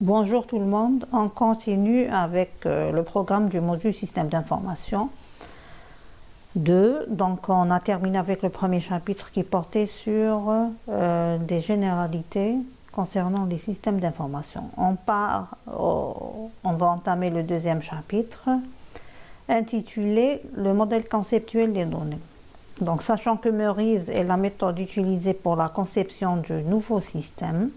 Bonjour tout le monde, on continue avec le programme du module système d'information 2. Donc on a terminé avec le premier chapitre qui portait sur des généralités concernant les systèmes d'information. On va entamer le deuxième chapitre intitulé le modèle conceptuel des données. Donc sachant que Meurize est la méthode utilisée pour la conception de nouveaux systèmes,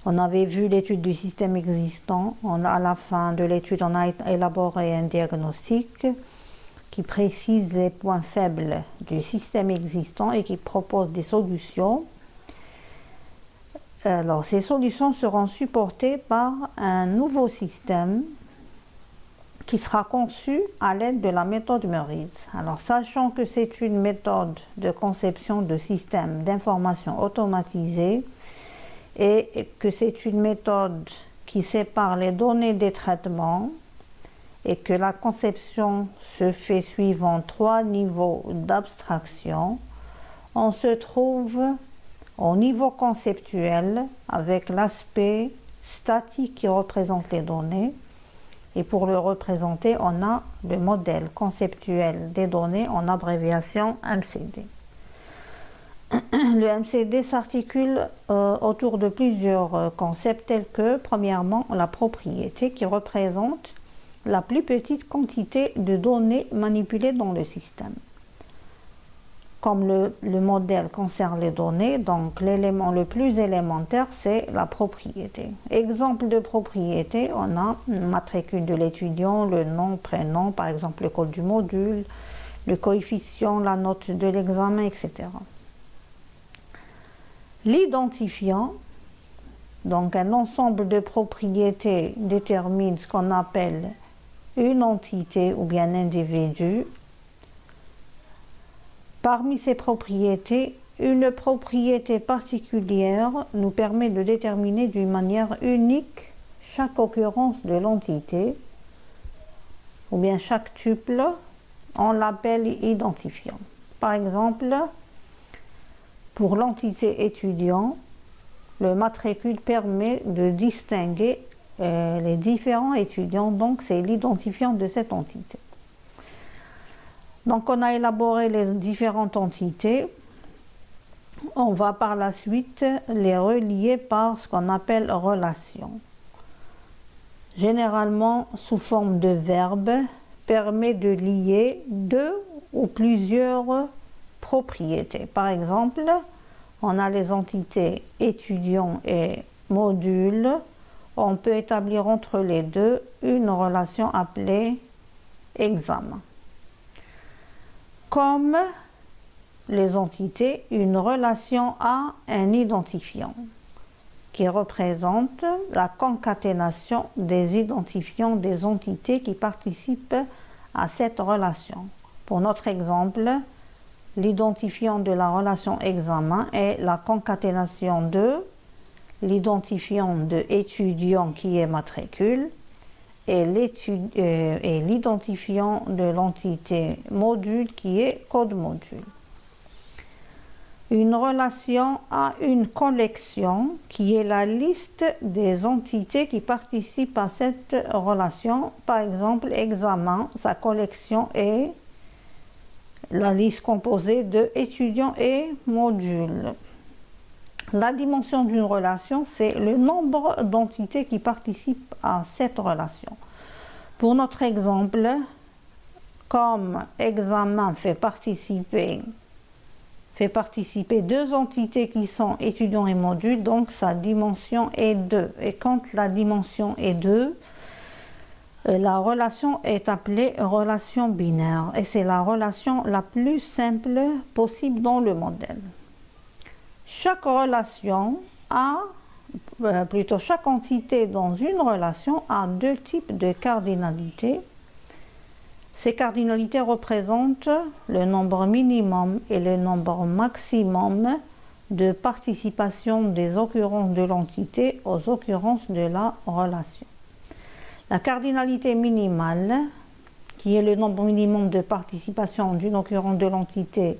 on avait vu l'étude du système existant. À la fin de l'étude, on a élaboré un diagnostic qui précise les points faibles du système existant et qui propose des solutions. Alors, ces solutions seront supportées par un nouveau système qui sera conçu à l'aide de la méthode Meurize. Alors, sachant que c'est une méthode de conception de systèmes d'information automatisés, et que c'est une méthode qui sépare les données des traitements et que la conception se fait suivant 3 niveaux d'abstraction, on se trouve au niveau conceptuel avec l'aspect statique qui représente les données, et pour le représenter, on a le modèle conceptuel des données en abréviation MCD. Le MCD s'articule autour de plusieurs concepts tels que, premièrement, la propriété qui représente la plus petite quantité de données manipulées dans le système. Comme le modèle concerne les données, donc l'élément le plus élémentaire, c'est la propriété. Exemple de propriété, on a une matricule de l'étudiant, le nom, prénom, par exemple le code du module, le coefficient, la note de l'examen, etc. L'identifiant, donc un ensemble de propriétés, détermine ce qu'on appelle une entité ou bien un individu. Parmi ces propriétés, une propriété particulière nous permet de déterminer d'une manière unique chaque occurrence de l'entité, ou bien chaque tuple, on l'appelle identifiant. Par exemple, pour l'entité étudiant, le matricule permet de distinguer les différents étudiants, donc c'est l'identifiant de cette entité. Donc on a élaboré les différentes entités, on va par la suite les relier par ce qu'on appelle relation. Généralement sous forme de verbe, permet de lier 2 ou plusieurs propriétés. Par exemple, on a les entités étudiants et modules. On peut établir entre les deux une relation appelée examen. Comme les entités, une relation a un identifiant qui représente la concaténation des identifiants des entités qui participent à cette relation. Pour notre exemple, l'identifiant de la relation examen est la concaténation de l'identifiant de étudiant qui est matricule et l'identifiant de l'entité module qui est code module. Une relation a une collection qui est la liste des entités qui participent à cette relation. Par exemple, examen, sa collection est la liste composée de étudiants et modules. La dimension d'une relation, c'est le nombre d'entités qui participent à cette relation. Pour notre exemple, comme examen fait participer 2 entités qui sont étudiants et modules, donc sa dimension est 2. Et quand la dimension est 2, la relation est appelée relation binaire et c'est la relation la plus simple possible dans le modèle. Chaque relation chaque entité dans une relation a 2 types de cardinalités. Ces cardinalités représentent le nombre minimum et le nombre maximum de participation des occurrences de l'entité aux occurrences de la relation. La cardinalité minimale, qui est le nombre minimum de participation d'une occurrence de l'entité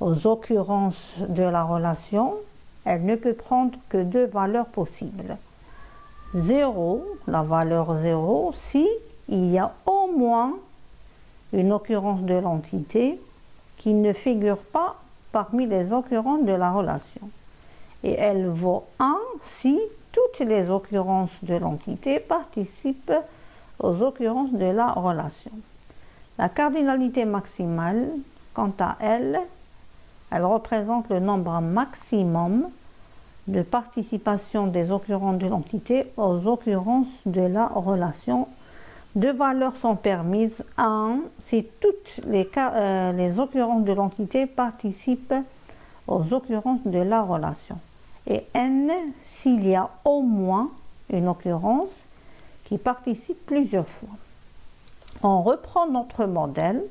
aux occurrences de la relation, elle ne peut prendre que 2 valeurs possibles, 0, la valeur 0, si il y a au moins une occurrence de l'entité qui ne figure pas parmi les occurrences de la relation. Et elle vaut 1 si toutes les occurrences de l'entité participent aux occurrences de la relation. La cardinalité maximale, quant à elle, elle représente le nombre maximum de participation des occurrences de l'entité aux occurrences de la relation. Deux valeurs sont permises. 1 si toutes les occurrences de l'entité participent aux occurrences de la relation. Et n s'il y a au moins une occurrence qui participe plusieurs fois. On reprend notre modèle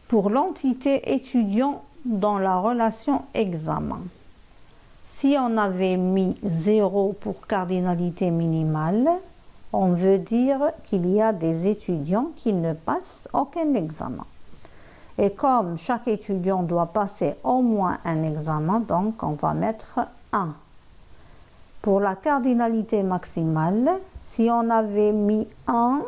pour l'entité étudiant dans la relation examen. Si on avait mis 0 pour cardinalité minimale, on veut dire qu'il y a des étudiants qui ne passent aucun examen. Et comme chaque étudiant doit passer au moins un examen, donc on va mettre 1. Pour la cardinalité maximale, si on avait mis 1,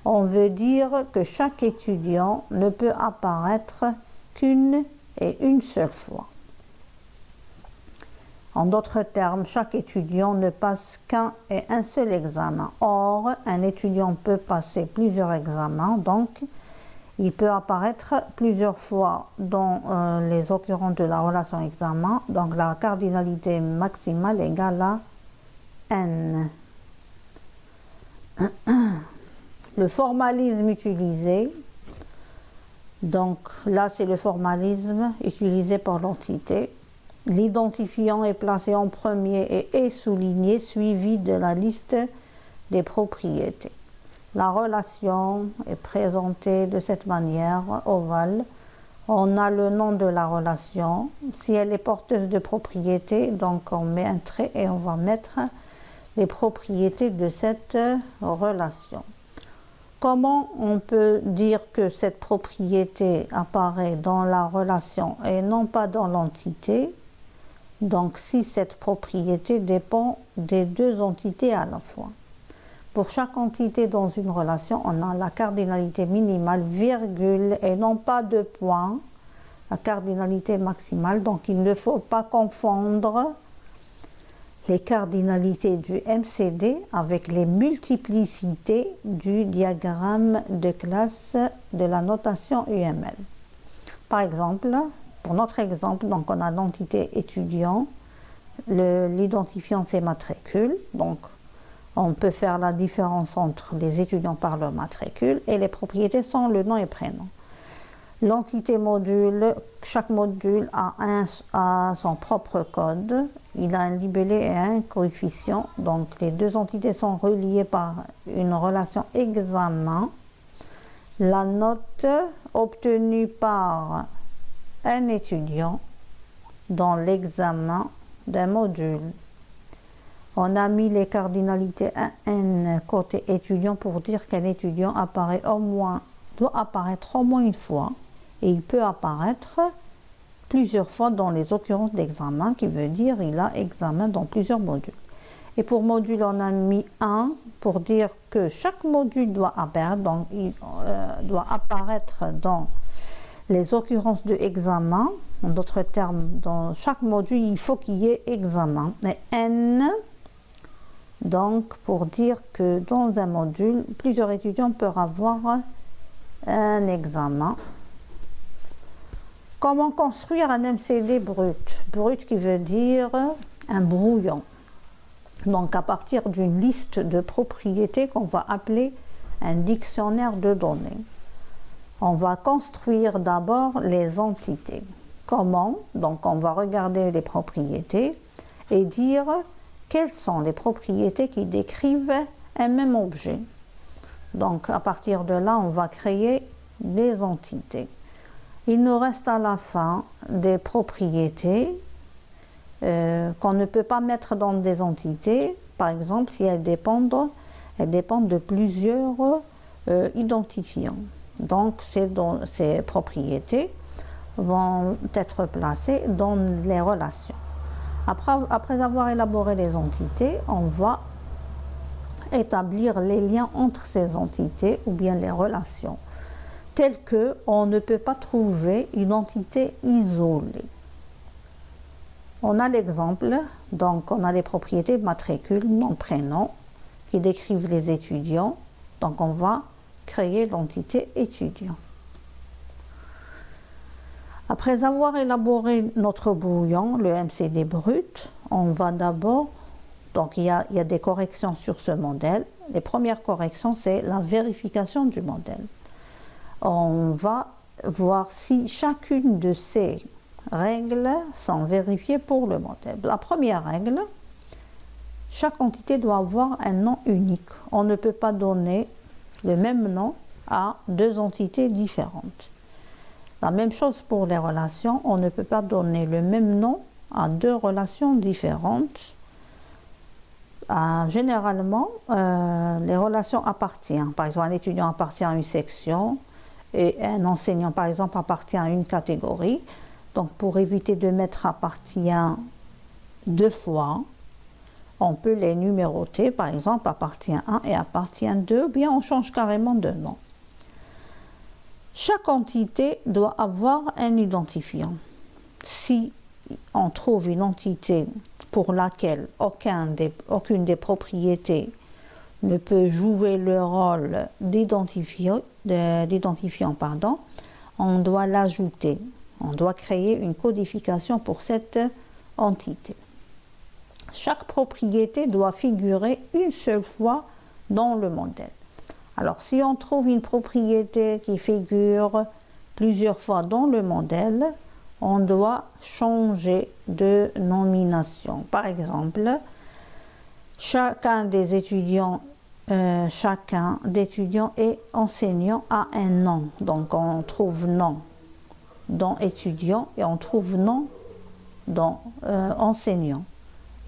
on veut dire que chaque étudiant ne peut apparaître qu'une et une seule fois. En d'autres termes, chaque étudiant ne passe qu'un et un seul examen. Or, un étudiant peut passer plusieurs examens, donc il peut apparaître plusieurs fois dans les occurrences de la relation examen. Donc la cardinalité maximale égale à n. Le formalisme utilisé, donc là c'est le formalisme utilisé par l'entité. L'identifiant est placé en premier et est souligné, suivi de la liste des propriétés. La relation est présentée de cette manière, ovale. On a le nom de la relation. Si elle est porteuse de propriétés, donc on met un trait et on va mettre les propriétés de cette relation. Comment on peut dire que cette propriété apparaît dans la relation et non pas dans l'entité? Donc si cette propriété dépend des deux entités à la fois. Pour chaque entité dans une relation, on a la cardinalité minimale, virgule, et non pas de point, la cardinalité maximale. Donc il ne faut pas confondre les cardinalités du MCD avec les multiplicités du diagramme de classe de la notation UML. Par exemple, pour notre exemple, donc on a l'entité étudiant, l'identifiant c'est matricule, donc on peut faire la différence entre les étudiants par leur matricule et les propriétés sont le nom et prénom. L'entité module, chaque module a son propre code, il a un libellé et un coefficient, donc les deux entités sont reliées par une relation examen. La note obtenue par un étudiant dans l'examen d'un module. On a mis les cardinalités 1n côté étudiant pour dire qu'un étudiant doit apparaître au moins une fois et il peut apparaître plusieurs fois dans les occurrences d'examen, qui veut dire il a examen dans plusieurs modules. Et pour module, on a mis 1 pour dire que chaque module doit apparaître, donc il doit apparaître dans les occurrences de examen. En d'autres termes, dans chaque module, il faut qu'il y ait examen. Et n, donc pour dire que dans un module, plusieurs étudiants peuvent avoir un examen. Comment construire un MCD brut? Brut qui veut dire un brouillon. Donc à partir d'une liste de propriétés qu'on va appeler un dictionnaire de données. On va construire d'abord les entités. Comment? Donc on va regarder les propriétés et dire quelles sont les propriétés qui décrivent un même objet. Donc à partir de là, on va créer des entités. Il nous reste à la fin des propriétés qu'on ne peut pas mettre dans des entités. Par exemple, si elles dépendent de plusieurs identifiants. Donc ces propriétés vont être placées dans les relations. Après avoir élaboré les entités, on va établir les liens entre ces entités ou bien les relations, telles que on ne peut pas trouver une entité isolée. On a l'exemple, donc on a les propriétés matricule, nom, prénom, qui décrivent les étudiants. Donc on va créer l'entité étudiant. Après avoir élaboré notre brouillon, le MCD brut, on va d'abord, donc il y a des corrections sur ce modèle. Les premières corrections, c'est la vérification du modèle. On va voir si chacune de ces règles sont vérifiées pour le modèle. La première règle, chaque entité doit avoir un nom unique. On ne peut pas donner le même nom à deux entités différentes. La même chose pour les relations, on ne peut pas donner le même nom à deux relations différentes. Généralement, les relations appartiennent. Par exemple, un étudiant appartient à une section et un enseignant, par exemple, appartient à une catégorie. Donc, pour éviter de mettre appartient deux fois, on peut les numéroter, par exemple, appartient 1 et appartient 2, ou bien on change carrément de nom. Chaque entité doit avoir un identifiant. Si on trouve une entité pour laquelle aucune des propriétés ne peut jouer le rôle d'identifiant, on doit l'ajouter. On doit créer une codification pour cette entité. Chaque propriété doit figurer une seule fois dans le modèle. Alors, si on trouve une propriété qui figure plusieurs fois dans le modèle, on doit changer de nomination. Par exemple, chacun d'étudiants et enseignants a un nom. Donc, on trouve nom dans étudiant et on trouve nom dans enseignant.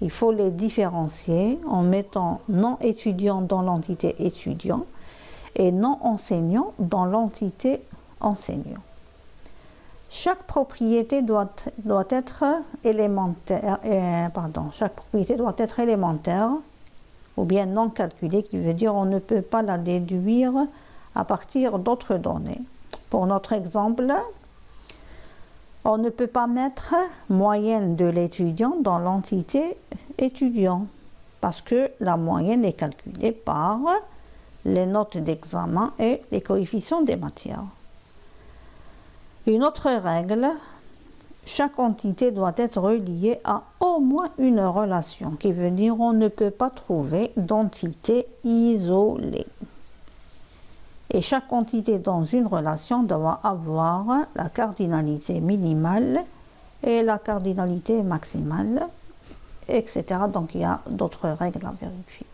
Il faut les différencier en mettant non étudiant dans l'entité étudiant et non enseignant dans l'entité enseignant. Chaque propriété doit être élémentaire, chaque propriété doit être élémentaire ou bien non calculée, qui veut dire on ne peut pas la déduire à partir d'autres données. Pour notre exemple, on ne peut pas mettre moyenne de l'étudiant dans l'entité étudiant parce que la moyenne est calculée par les notes d'examen et les coefficients des matières. Une autre règle, chaque entité doit être reliée à au moins une relation, qui veut dire on ne peut pas trouver d'entité isolée. Et chaque entité dans une relation doit avoir la cardinalité minimale et la cardinalité maximale, etc. Donc il y a d'autres règles à vérifier.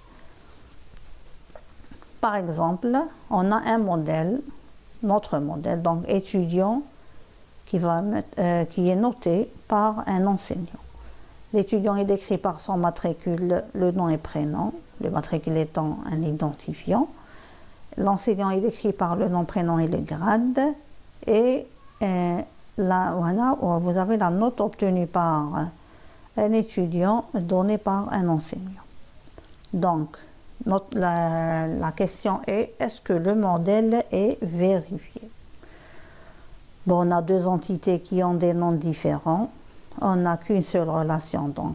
Par exemple, on a un modèle, notre modèle, donc étudiant, qui est noté par un enseignant. L'étudiant est décrit par son matricule, le nom et prénom, le matricule étant un identifiant. L'enseignant est décrit par le nom, prénom et le grade. Et là, voilà, vous avez la note obtenue par un étudiant donnée par un enseignant. Donc, la question est, est-ce que le modèle est vérifié? Bon, on a deux entités qui ont des noms différents. On n'a qu'une seule relation, donc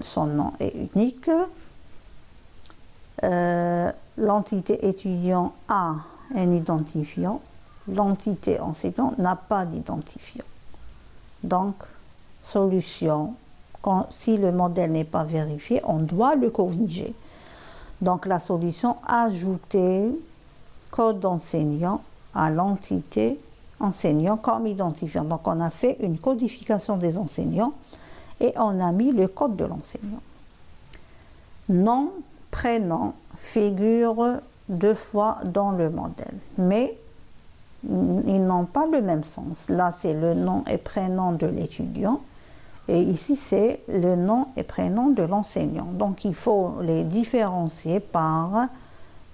son nom est unique. L'entité étudiant a un identifiant, l'entité enseignant n'a pas d'identifiant. Donc, solution, si le modèle n'est pas vérifié, on doit le corriger. Donc, la solution, ajouter code enseignant à l'entité enseignant comme identifiant. Donc, on a fait une codification des enseignants et on a mis le code de l'enseignant. Nom, prénom figurent deux fois dans le modèle, mais ils n'ont pas le même sens. Là, c'est le nom et prénom de l'étudiant, et ici, c'est le nom et prénom de l'enseignant. Donc, il faut les différencier par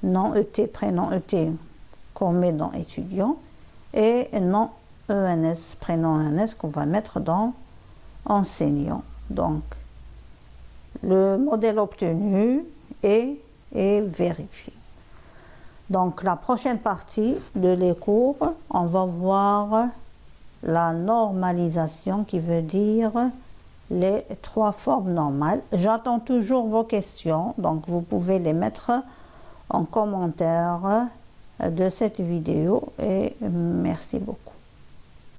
nom ET, prénom ET qu'on met dans étudiant, et nom ENS, prénom ENS qu'on va mettre dans enseignant. donc le modèle obtenu et vérifié. Donc la prochaine partie de les cours, on va voir la normalisation qui veut dire les 3 formes normales. J'attends toujours vos questions, donc vous pouvez les mettre en commentaire de cette vidéo et merci beaucoup.